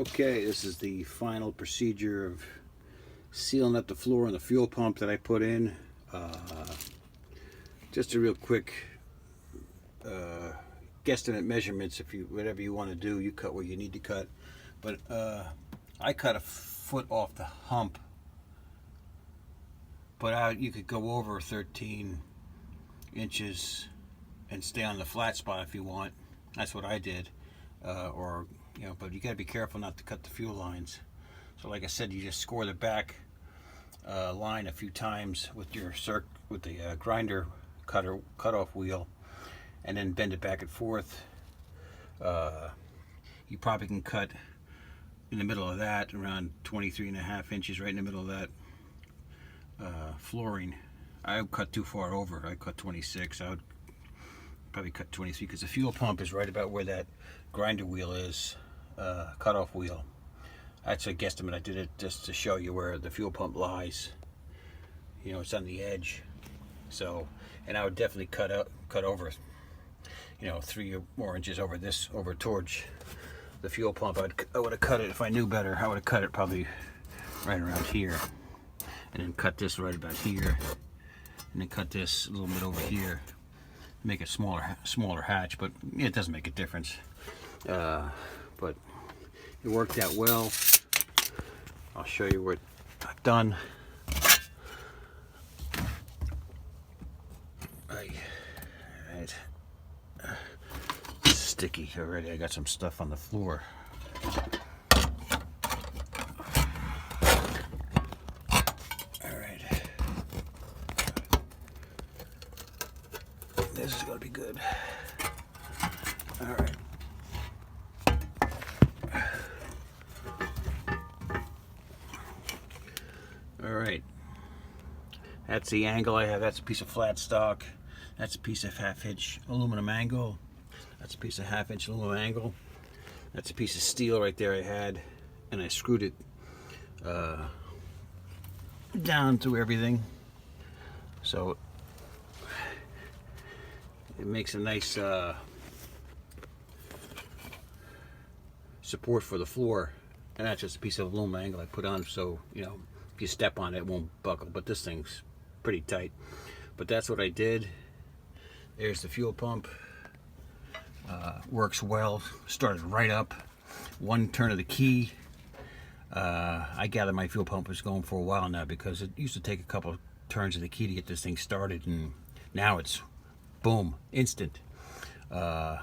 Okay, this is the final procedure of sealing up the floor and the fuel pump that I put in. Just a real quick guesstimate measurements. If you whatever you want to do, you cut where you need to cut. But I cut a foot off the hump, but you could go over 13 inches and stay on the flat spot if you want. That's what I did. But you got to be careful not to cut the fuel lines. So like I said, you just score the back line a few times with your grinder cutoff wheel, and then bend it back and forth. You probably can cut in the middle of that, around 23.5 inches, right in the middle of that flooring. I would cut too far over. I cut 26. I would probably cut 23 because the fuel pump is right about where that grinder wheel is, cutoff wheel. That's a guesstimate. I did it just to show you where the fuel pump lies. You know, it's on the edge. So, and I would definitely cut over, 3 or more inches over towards the fuel pump. I would have cut it if I knew better. I would have cut it probably right around here, and then cut this right about here, and then cut this a little bit over here. Make a smaller hatch, but it doesn't make a difference. But it worked out well. I'll show you what I've done. Right. It's sticky already. I got some stuff on the floor. Alright. This is gonna be good. Alright. Alright. That's the angle I have. That's a piece of flat stock. That's a piece of 1/2-inch aluminum angle. That's a piece of 1/2-inch aluminum angle. That's a piece of steel right there I had, and I screwed it down through everything. So it makes a nice support for the floor. And that's just a piece of aluminum angle I put on, so if you step on it, it won't buckle. But this thing's pretty tight. But that's what I did. There's the fuel pump. Works well. Started right up. One turn of the key. I gather my fuel pump was going for a while now, because it used to take a couple of turns of the key to get this thing started, and now it's boom, instant. I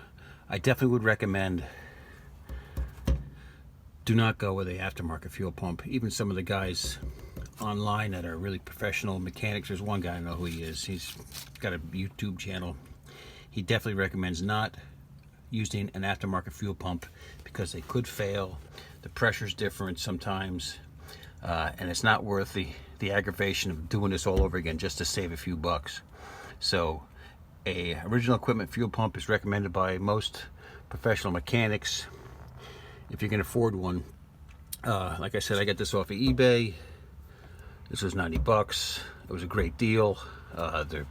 definitely would recommend, do not go with a aftermarket fuel pump. Even some of the guys online that are really professional mechanics, there's one guy, I know who he is, he's got a YouTube channel. He definitely recommends not using an aftermarket fuel pump because they could fail. The pressure's different sometimes, and it's not worth the aggravation of doing this all over again just to save a few bucks. So a original equipment fuel pump is recommended by most professional mechanics if you can afford one. Like I said, I got this off of eBay. This was 90 bucks. It was a great deal. They're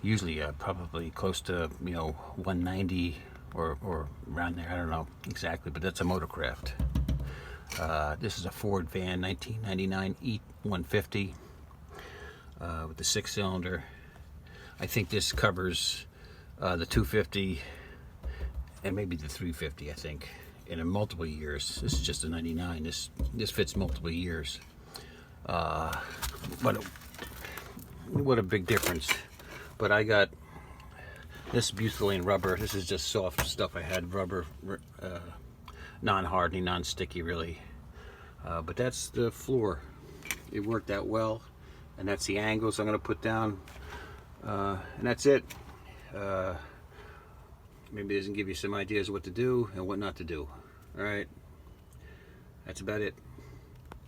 usually probably close to 190 or around there. I don't know exactly, but that's a Motorcraft. This is a Ford van, 1999 E150 with the 6-cylinder. I think this covers the 250 and maybe the 350. I think in multiple years. This is just a 99. This fits multiple years. But what a big difference. But I got this butylene rubber. This is just soft stuff I had, rubber, non-hardening, non-sticky really. But that's the floor. It worked out well, and that's the angles I'm going to put down, and that's it. Maybe this can give you some ideas what to do and what not to do. Alright, that's about it.